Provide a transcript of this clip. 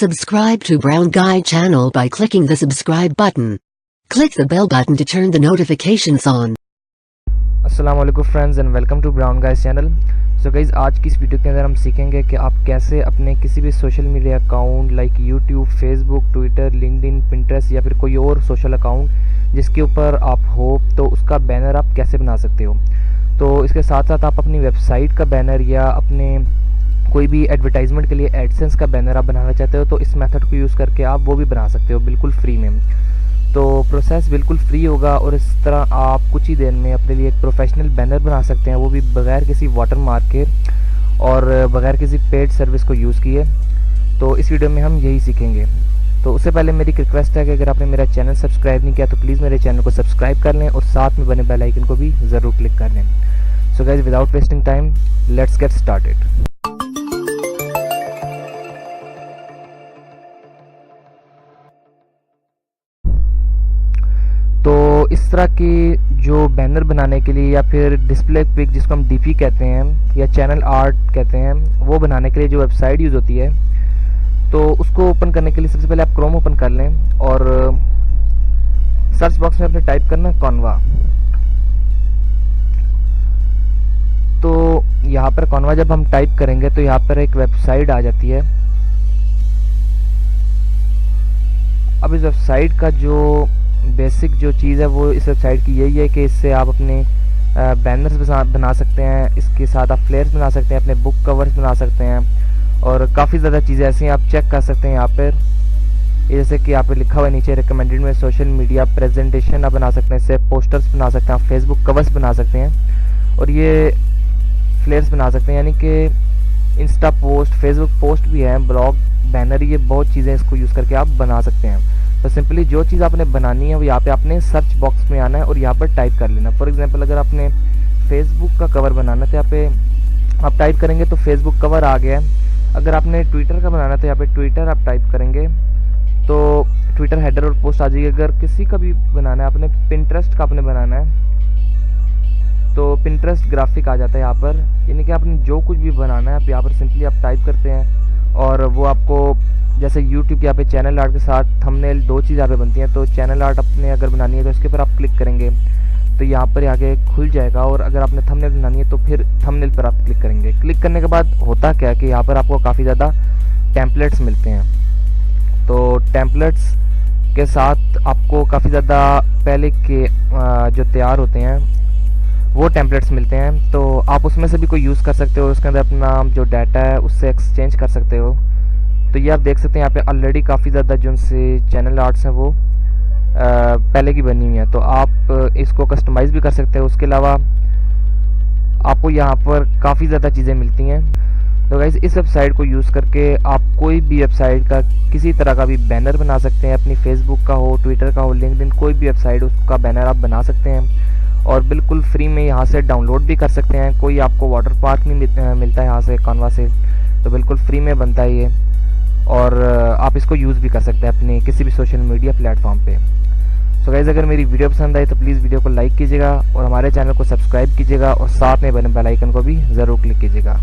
Subscribe to Brown Guy channel by clicking the subscribe button. Click the bell button to turn the notifications on. अस्सलाम वालेकुम friends and welcome to Brown Guys channel. So guys, आज की इस video के अंदर हम सीखेंगे कि आप कैसे अपने किसी भी social media account like YouTube, Facebook, Twitter, LinkedIn, Pinterest या फिर कोई और सोशल अकाउंट जिसके ऊपर आप हो तो उसका बैनर आप कैसे बना सकते हो। तो इसके साथ साथ आप अपनी वेबसाइट का बैनर या अपने कोई भी एडवर्टाइजमेंट के लिए एडसेंस का बैनर आप बनाना चाहते हो तो इस मेथड को यूज़ करके आप वो भी बना सकते हो बिल्कुल फ्री में। तो प्रोसेस बिल्कुल फ्री होगा और इस तरह आप कुछ ही देर में अपने लिए एक प्रोफेशनल बैनर बना सकते हैं, वो भी बगैर किसी वाटरमार्क के और बगैर किसी पेड सर्विस को यूज़ किए। तो इस वीडियो में हम यही सीखेंगे। तो उससे पहले मेरी रिक्वेस्ट है कि अगर आपने मेरा चैनल सब्सक्राइब नहीं किया तो प्लीज़ मेरे चैनल को सब्सक्राइब कर लें और साथ में बने बेल आइकन को भी ज़रूर क्लिक कर लें। So guys, without wasting time let's get started. तो इस तरह की जो बैनर बनाने के लिए या फिर डिस्प्ले पिक जिसको हम डीपी कहते हैं या चैनल आर्ट कहते हैं, वो बनाने के लिए जो वेबसाइट यूज़ होती है तो उसको ओपन करने के लिए सबसे पहले आप क्रोम ओपन कर लें और सर्च बॉक्स में अपने टाइप करना कॉन्वा। तो यहाँ पर कॉन्वा जब हम टाइप करेंगे तो यहाँ पर एक वेबसाइट आ जाती है। अब इस वेबसाइट का जो बेसिक जो चीज़ है वो इस वेबसाइट की यही है कि इससे आप अपने बैनर्स बना सकते हैं, इसके साथ आप फ्लेयर्स बना सकते हैं, अपने बुक कवर्स बना सकते हैं और काफ़ी ज़्यादा चीज़ें ऐसी हैं आप चेक कर सकते हैं यहाँ पर। जैसे कि यहाँ पे लिखा हुआ है नीचे रिकमेंडेड में सोशल मीडिया प्रेजेंटेशन आप बना सकते हैं, इससे पोस्टर्स बना सकते हैं, आप फेसबुक कवर्स बना सकते हैं और ये फ्लेयर्स बना सकते हैं, यानी कि इंस्टा पोस्ट, फेसबुक पोस्ट भी है, ब्लॉग, बैनर, ये बहुत चीज़ें इसको यूज़ करके आप बना सकते हैं। तो सिंपली जो चीज़ आपने बनानी है वो यहाँ पे आपने सर्च बॉक्स में आना है और यहाँ पर टाइप कर लेना। फॉर एग्जांपल अगर आपने फेसबुक का कवर बनाना है तो यहाँ पे आप टाइप करेंगे तो फेसबुक कवर आ गया है। अगर आपने ट्विटर का बनाना है तो यहाँ पे ट्विटर आप टाइप करेंगे तो ट्विटर हेडर और पोस्ट आ जाएगी। अगर किसी का भी बनाना है, आपने पिंटरेस्ट का आपने बनाना है तो पिंटरेस्ट ग्राफिक आ जाता है यहाँ पर, यानी कि आपने जो कुछ भी बनाना है आप यहाँ पर सिंपली आप टाइप करते हैं और वो आपको जैसे यूट्यूब के यहाँ पे चैनल आर्ट के साथ थंबनेल, दो चीज़ यहाँ पे बनती हैं। तो चैनल आर्ट अपने अगर बनानी है तो इसके ऊपर आप क्लिक करेंगे तो यहाँ पर आगे खुल जाएगा और अगर आपने थंबनेल बनानी है तो फिर थंबनेल पर आप क्लिक करेंगे। क्लिक करने के बाद होता क्या है कि यहाँ पर आपको काफ़ी ज़्यादा टेम्पलेट्स मिलते हैं। तो टेम्पलेट्स के साथ आपको काफ़ी ज़्यादा पहले के जो तैयार होते हैं वो टेम्पलेट्स मिलते हैं, तो आप उसमें से भी कोई यूज़ कर सकते हो, उसके अंदर अपना जो डाटा है उससे एक्सचेंज कर सकते हो। तो ये आप देख सकते हैं यहाँ पे ऑलरेडी काफ़ी ज़्यादा जो उनसे चैनल आर्ट्स हैं वो पहले की बनी हुई हैं, तो आप इसको कस्टमाइज़ भी कर सकते हो। उसके अलावा आपको यहाँ पर काफ़ी ज़्यादा चीज़ें मिलती हैं। तो गाइस, इस वेबसाइट को यूज़ करके आप कोई भी वेबसाइट का किसी तरह का भी बैनर बना सकते हैं, अपनी फेसबुक का हो, ट्विटर का हो, लिंक्डइन, कोई भी वेबसाइट उसका बैनर आप बना सकते हैं और बिल्कुल फ्री में यहाँ से डाउनलोड भी कर सकते हैं। कोई आपको वाटर पार्क नहीं मिलता है यहाँ से कॉन्वा से, तो बिल्कुल फ्री में बनता है ये और आप इसको यूज़ भी कर सकते हैं अपने किसी भी सोशल मीडिया प्लेटफॉर्म पे। सो गाइस, अगर मेरी वीडियो पसंद आई तो प्लीज़ वीडियो को लाइक कीजिएगा और हमारे चैनल को सब्सक्राइब कीजिएगा और साथ में बने बेल आइकन को भी ज़रूर क्लिक कीजिएगा।